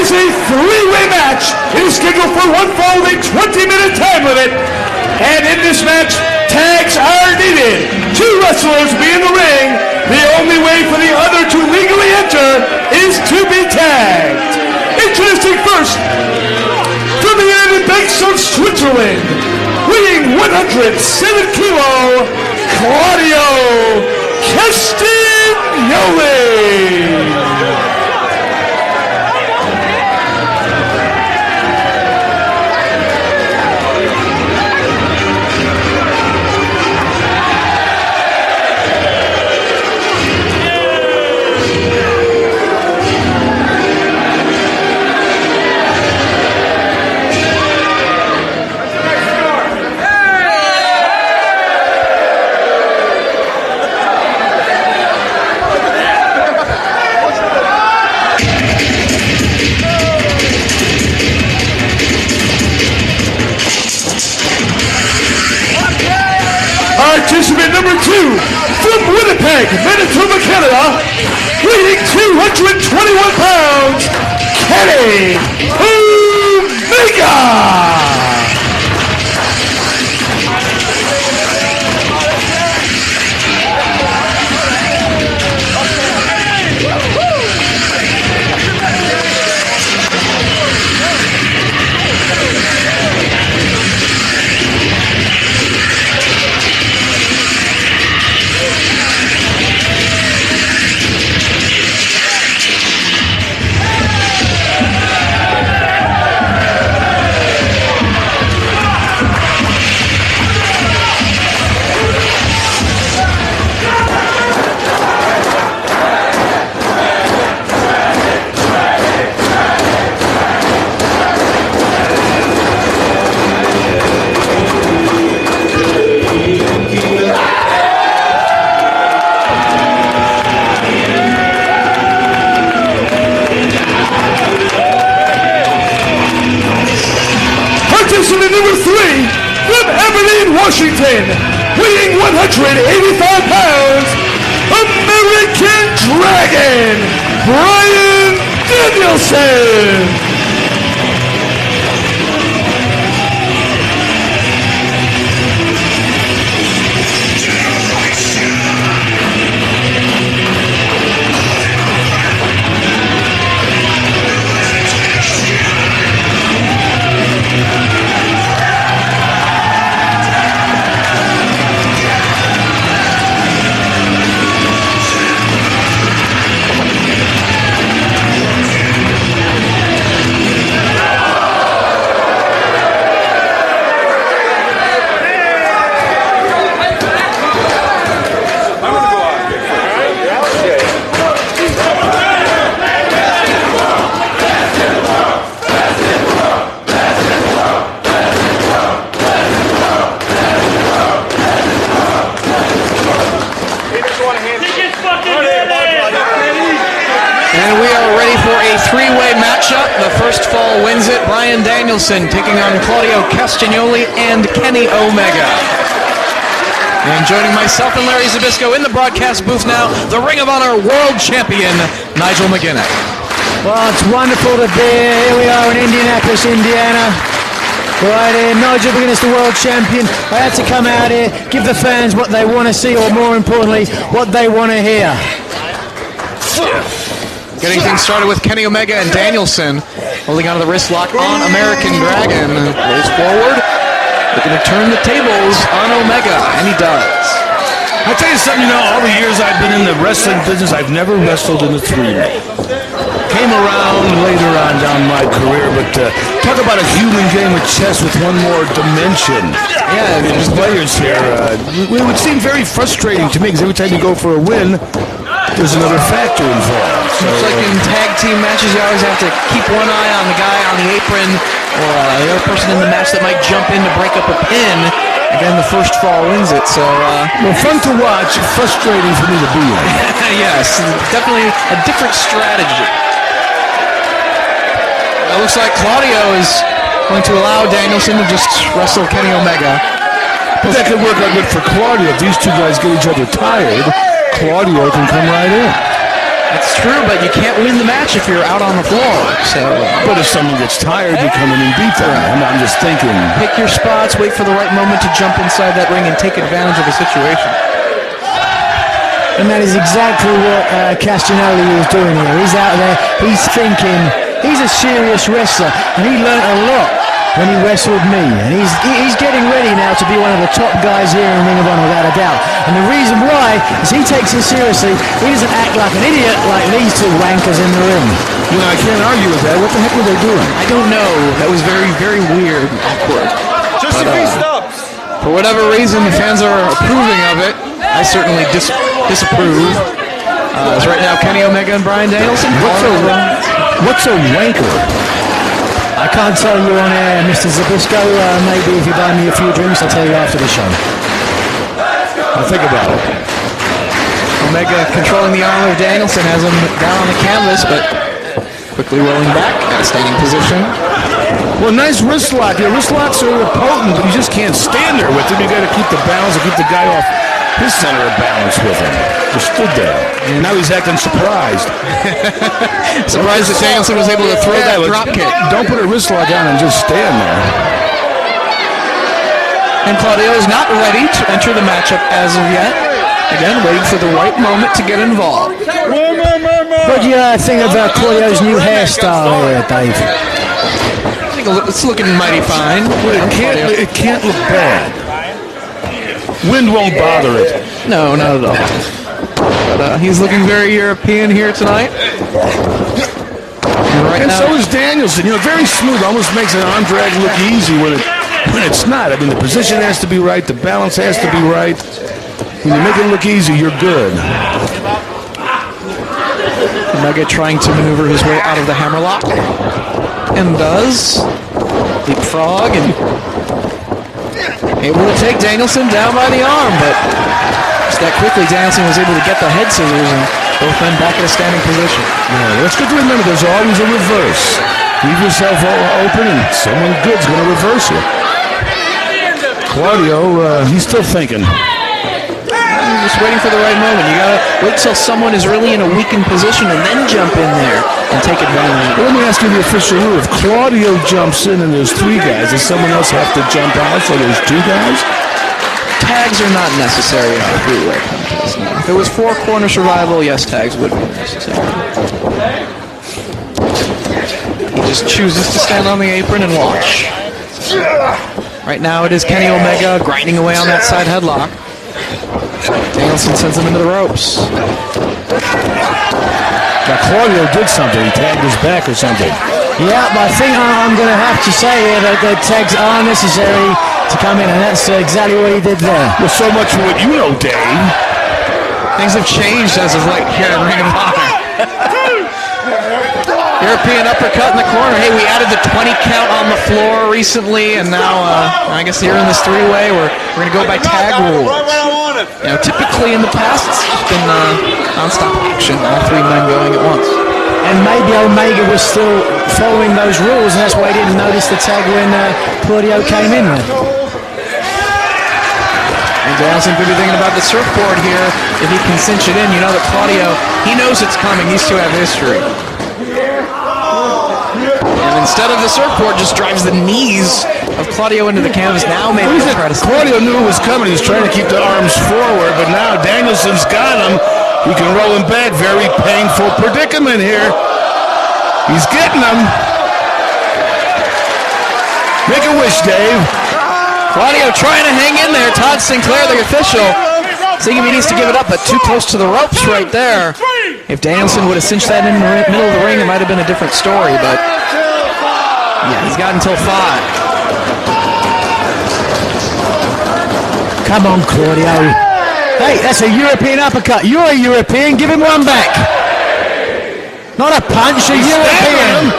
is a three-way match. It is scheduled for one fall with a 20-minute time limit. And in this match, tags are needed. Two wrestlers be in the ring. The only way for the other to legally enter is to be tagged. Introducing first, from the United Banks of Switzerland, weighing 107 kilo, Claudio Castagnoli. Participant number 2, from Winnipeg, Manitoba, Canada, weighing 221 pounds, Kenny Omega. Participant number 3, from Aberdeen, Washington, weighing 185 pounds, American Dragon, Bryan Danielson. And we are ready for a three-way matchup. The first fall wins it. Bryan Danielson taking on Claudio Castagnoli and Kenny Omega. And joining myself and Larry Zbyszko in the broadcast booth now, the Ring of Honor World Champion, Nigel McGuinness. Well, it's wonderful to be here. Here we are in Indianapolis, Indiana. Right here, Nigel McGuinness, the world champion. I had to come out here, give the fans what they want to see, or more importantly, what they want to hear. Getting things started with Kenny Omega and Danielson holding onto the wrist lock on American Dragon. Rolls forward, looking to turn the tables on Omega, and he does. I'll tell you something, all the years I've been in the wrestling business, I've never wrestled in a three-way. Came around later on down my career, but talk about a human game of chess with one more dimension. Yeah, there's players here. It would seem very frustrating to me, because every time you go for a win, there's another factor involved. So, it's like in tag team matches, you always have to keep one eye on the guy on the apron or the other person in the match that might jump in to break up a pin. Again, the first fall wins it, so... well, fun to watch, frustrating for me to be in. Yes, definitely a different strategy. It looks like Claudio is going to allow Danielson to just wrestle Kenny Omega. But that could work out good for Claudio. If these two guys get each other tired, Claudio can come right in. That's true, but you can't win the match if you're out on the floor. So, But if someone gets tired, you come in and beat them. I'm just thinking. pick your spots, wait for the right moment to jump inside that ring and take advantage of the situation. And that is exactly what Castagnoli is doing here. He's out there, he's thinking, he's a serious wrestler, and he learnt a lot when he wrestled me. And he's getting ready now to be one of the top guys here in Ring of Honor, without a doubt. And the reason why is he takes it seriously. He doesn't act like an idiot like these two wankers in the ring. You know, I can't argue with that. What the heck were they doing? I don't know. That was very, very weird and awkward. Just if he stops. For whatever reason, the fans are approving of it. I certainly disapprove. As right now, Kenny Omega and Bryan Danielson. What's a wanker? I can't tell you on air, Mr. Zabisco. Maybe if you buy me a few drinks, I'll tell you after the show. I'll think about it. Omega controlling the arm of Danielson, has him down on the canvas, but quickly rolling back at a standing position. Well, nice wrist lock. Your wrist locks are potent, but you just can't stand there with them. You got to keep the balance and keep the guy off his center of balance with him. Just stood there. And now he's acting surprised. Surprised that Danielson was able to throw that drop kick. Don't put a wrist lock on and just stand there. And Claudio is not ready to enter the matchup as of yet. Again, waiting for the right moment to get involved. What do you think about Claudio's new hairstyle here, Dave? It's looking mighty fine. It can't look bad. Wind won't bother it. No, not at all. But he's looking very European here tonight. And so is Danielson. You know, very smooth. Almost makes an arm drag look easy when it's not. I mean, the position has to be right. The balance has to be right. When you make it look easy, you're good. Omega trying to maneuver his way out of the hammerlock. And does. Leapfrog and able to take Danielson down by the arm, but just that quickly Danielson was able to get the head scissors and both men back in a standing position. Yeah, that's good to remember. There's always a reverse. Leave yourself open and someone good's going to reverse you. Claudio, he's still thinking. Just waiting for the right moment. You gotta wait till someone is really in a weakened position and then jump in there and take advantage. Well, let me ask you the official rule. If Claudio jumps in and there's 3 guys, does someone else have to jump out so there's 2 guys? Tags are not necessary in a 3-way contest. No. If it was 4-corner survival, yes, tags would be necessary. He just chooses to stand on the apron and watch. Right now it is Kenny Omega grinding away on that side headlock. Danielson sends him into the ropes. Now, Claudio did something. He tagged his back or something. Yeah, but I think I'm going to have to say here that the tags are necessary to come in, and that's exactly what he did there. Well, so much for what you know, Dave. Things have changed as of late here in Ring of Honor. European uppercut in the corner. Hey, we added the 20 count on the floor recently, and now I guess here in this 3-way, we're going to go by tag rules. You know, typically in the past, it's been non-stop action, all 3 men going at once. And maybe Omega was still following those rules, and that's why he didn't notice the tag when Claudio came in there. And Danielson could be thinking about the surfboard here. If he can cinch it in, you know that Claudio, he knows it's coming. These two have history. And instead of the surfboard, just drives the knees of Claudio into the canvas. Now maybe he'll try to... Claudio knew it was coming. He was trying to keep the arms forward, but now Danielson's got him. He can roll him back. Very painful predicament here. He's getting him. Make a wish, Dave. Claudio trying to hang in there. Todd Sinclair, the official, thinking he needs to give it up, but too close to the ropes right there. If Danielson would have cinched that in the middle of the ring, it might have been a different story, but yeah, he's got until 5. Come on, Claudio. Hey, that's a European uppercut. You're a European. Give him one back. Not a punch, a European.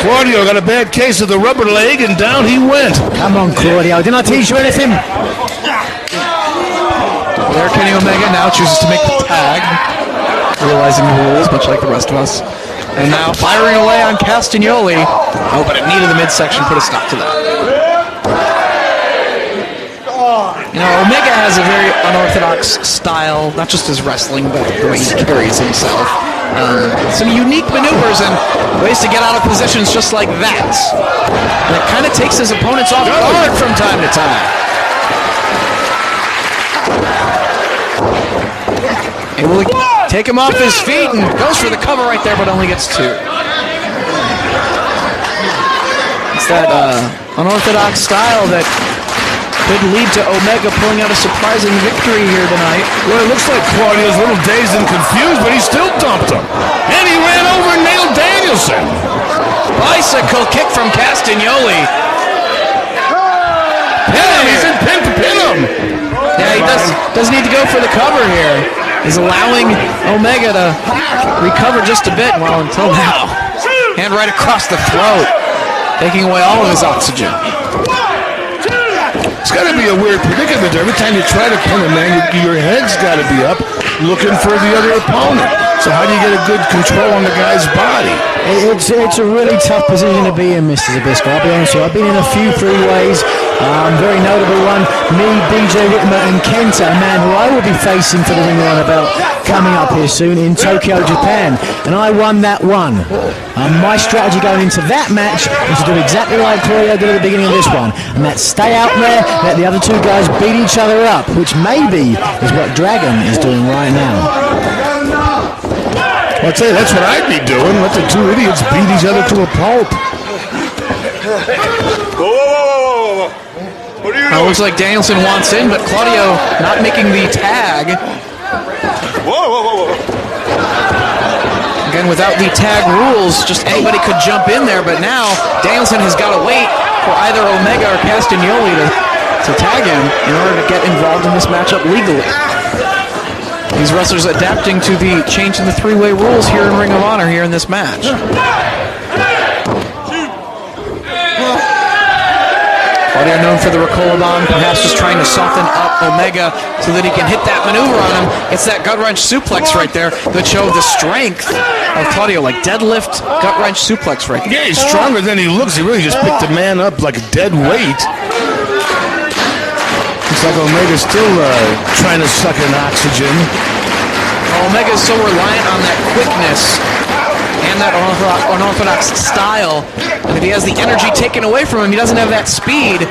Claudio got a bad case of the rubber leg, and down he went. Come on, Claudio. Didn't I teach you anything? There, Kenny Omega now chooses to make the tag, realizing the rules, much like the rest of us. And now firing away on Castagnoli. Oh, but a knee to the midsection put a stop to that. You know, Omega has a very unorthodox style, not just his wrestling, but the way he carries himself. Some unique maneuvers and ways to get out of positions just like that. And it kind of takes his opponents off guard from time to time. Able to take him off his feet and goes for the cover right there, but only gets 2. It's that unorthodox style that could lead to Omega pulling out a surprising victory here tonight. Well, it looks like Claudio's a little dazed and confused, but he still dumped him. And he ran over and nailed Danielson. Bicycle kick from Castagnoli. Pin him, he's in pin to pin him. Yeah, he does need to go for the cover here. He's allowing Omega to recover just a bit. Well, until now. Hand right across the throat, taking away all of his oxygen. It's got to be a weird predicament. Every time you try to pin a man, your head's got to be up looking for the other opponent. So how do you get a good control on the guy's body? It's a really tough position to be in, Mr. Zabisco. I'll be honest with you. I've been in a few 3-ways. Very notable one, me, BJ Whitmer, and Kenta, a man who I will be facing for the Ring of Honor belt coming up here soon in Tokyo, Japan. And I won that one. My strategy going into that match was to do exactly like Claudio did at the beginning of this one. And that's stay out there, let the other 2 guys beat each other up, which maybe is what Dragon is doing right now. Well, I'll tell you, that's what I'd be doing. Let the 2 idiots beat each other to a pulp. Whoa. What are you doing? Looks like Danielson wants in, but Claudio not making the tag. Whoa. Again, without the tag rules, just anybody could jump in there, but now Danielson has got to wait for either Omega or Castagnoli to tag him in order to get involved in this matchup legally. These wrestlers adapting to the change in the 3-way rules here in Ring of Honor here in this match. Claudio known for the Ricola Bomb, perhaps just trying to soften up Omega so that he can hit that maneuver on him. It's that gut wrench suplex right there that showed the strength of Claudio, like deadlift gut wrench suplex right there. Yeah, he's stronger than he looks. He really just picked the man up like a dead weight. Looks like Omega's still trying to suck in oxygen. Omega's so reliant on that quickness and that unorthodox style. And if he has the energy taken away from him, he doesn't have that speed.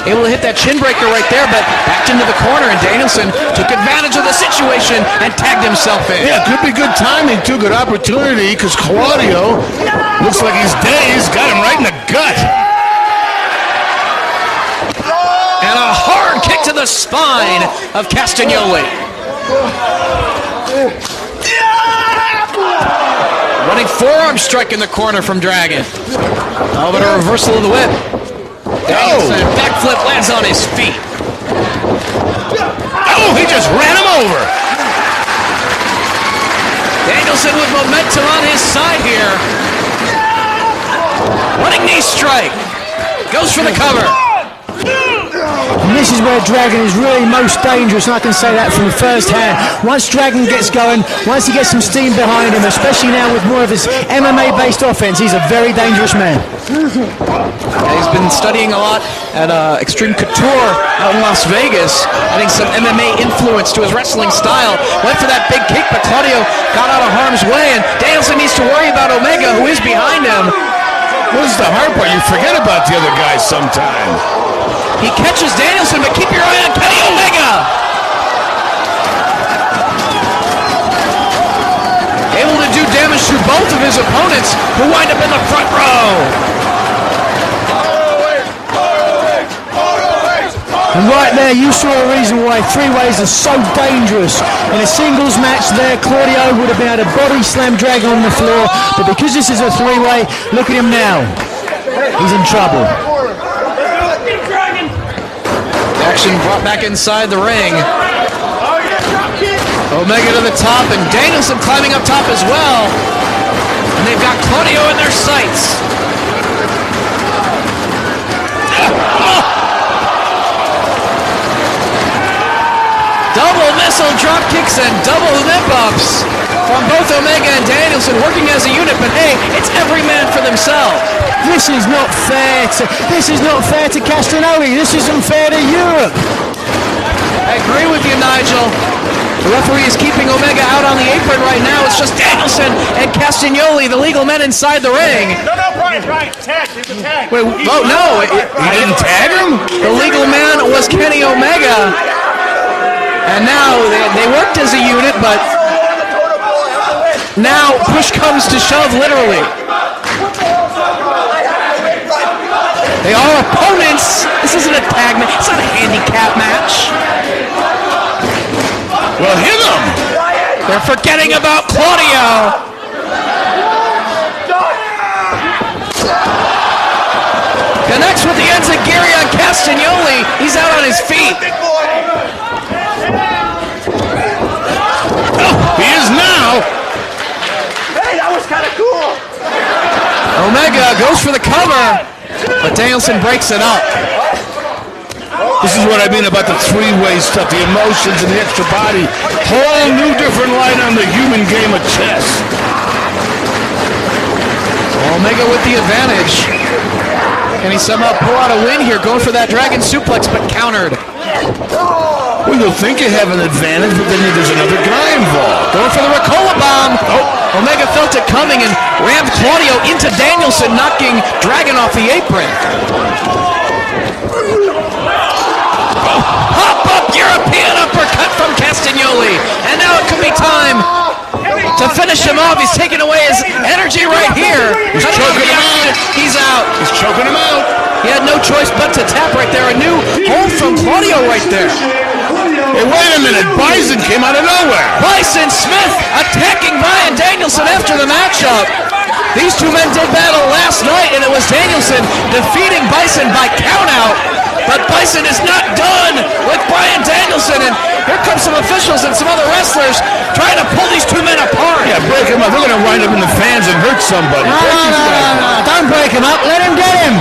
Able to hit that chin breaker right there, but backed into the corner, and Danielson took advantage of the situation and tagged himself in. Yeah, could be good timing, too, good opportunity, because Claudio looks like he's dazed, got him right in the gut. And a hard kick to the spine of Castagnoli. Running forearm strike in the corner from Dragon. Oh, but a reversal of the whip. Danielson, backflip lands on his feet. Oh, he just ran him over. Danielson with momentum on his side here. Running knee strike. Goes for the cover. And this is where Dragon is really most dangerous, and I can say that from first hand. Once Dragon gets going, once he gets some steam behind him, especially now with more of his MMA-based offense, he's a very dangerous man. Yeah, he's been studying a lot at Extreme Couture out in Las Vegas, adding some MMA influence to his wrestling style. Went for that big kick, but Claudio got out of harm's way, and Danielson needs to worry about Omega, who is behind him. What is the hard part? You forget about the other guys sometimes. He catches Danielson, but keep your eye on Kenny Omega. Able to do damage to both of his opponents, who wind up in the front row. And right there, you saw a reason why 3-ways are so dangerous. In a singles match there, Claudio would have been able to body slam Dragon on the floor, but because this is a 3-way, look at him now. He's in trouble. Action brought back inside the ring. Omega to the top, and Danielson climbing up top as well. And they've got Claudio in their sights. Double missile drop kicks and double nip-ups from both Omega and Danielson, working as a unit, but hey, it's every man for themselves. This is not fair to Castagnoli. This isn't fair to Europe. I agree with you, Nigel. The referee is keeping Omega out on the apron right now. It's just Danielson and Castagnoli, the legal men inside the ring. No, Bryan, tag. There's a tag. Wait, oh no, He didn't tag him? the legal man was Kenny Omega. And now they worked as a unit, but now push comes to shove, literally. They are opponents. This isn't a tag match. It's not a handicap match. Well, hit him! They're forgetting about Claudio. Connects with the enziguri on Castagnoli. He's out on his feet. Oh, he is now! Hey, that was kind of cool. Omega goes for the cover, but Danielson breaks it up. This is what I mean about the three-way stuff, the emotions and the extra body. Whole new different light on the human game of chess. Omega with the advantage. Can he somehow pull out a win here? Going for that dragon suplex, but countered. Well, you'll think you have an advantage, but then there's another guy involved. Going for the Ricola bomb. Oh, Omega felt it coming and rammed Claudio into Danielson, knocking Dragon off the apron. Hop-up European uppercut from Castagnoli. And now it could be time to finish him off. He's taking away his energy right here. He's choking him out. He's out. He's choking him out. He had no choice but to tap right there. A new hold from Claudio right there. Hey, wait a minute. Bison came out of nowhere. Bison Smith attacking Bryan Danielson after the matchup. These two men did battle last night, and it was Danielson defeating Bison by countout. But Bison is not done with Bryan Danielson, and here come some officials and some other wrestlers trying to pull these two men apart. Yeah, break him up. They're going to wind up in the fans and hurt somebody. No, don't break him up. Let him get him.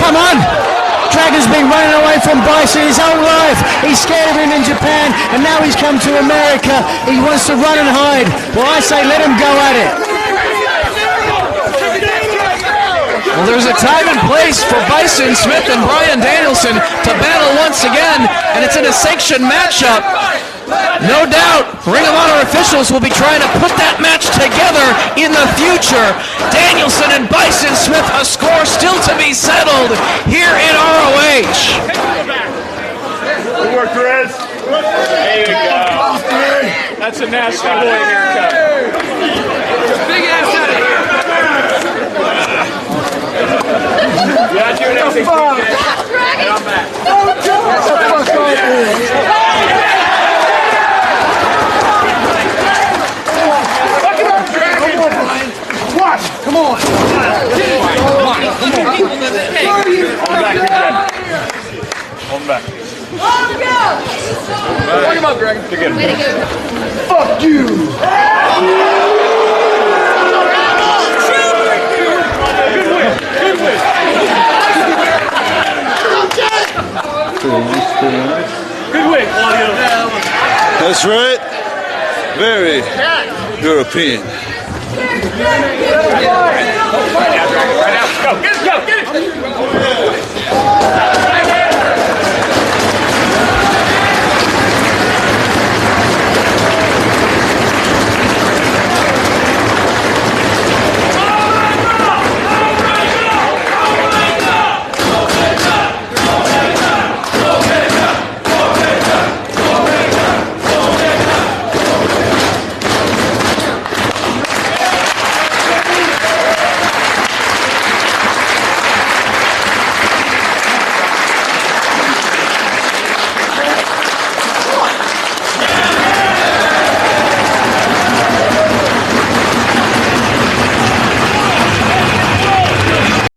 Come on. Dragon's been running away from Bison his whole life. He's scared of him in Japan, and now he's come to America. He wants to run and hide. Well, I say let him go at it. Well, there's a time and place for Bison Smith and Bryan Danielson to battle once again, and it's in a sanctioned matchup. No doubt, Ring of Honor officials will be trying to put that match together in the future. Danielson and Bison Smith, a score still to be settled here in ROH. Good work, Perez. There you go. That's a nasty boy haircut. Big ass out of here. You're not doing anything. And I'm back. Watch! Come on! Hold him back. Lock him up, Greg. You're good. Fuck you! Good win! Good win, Claudio. That's right. Very European. Right now, go, get it!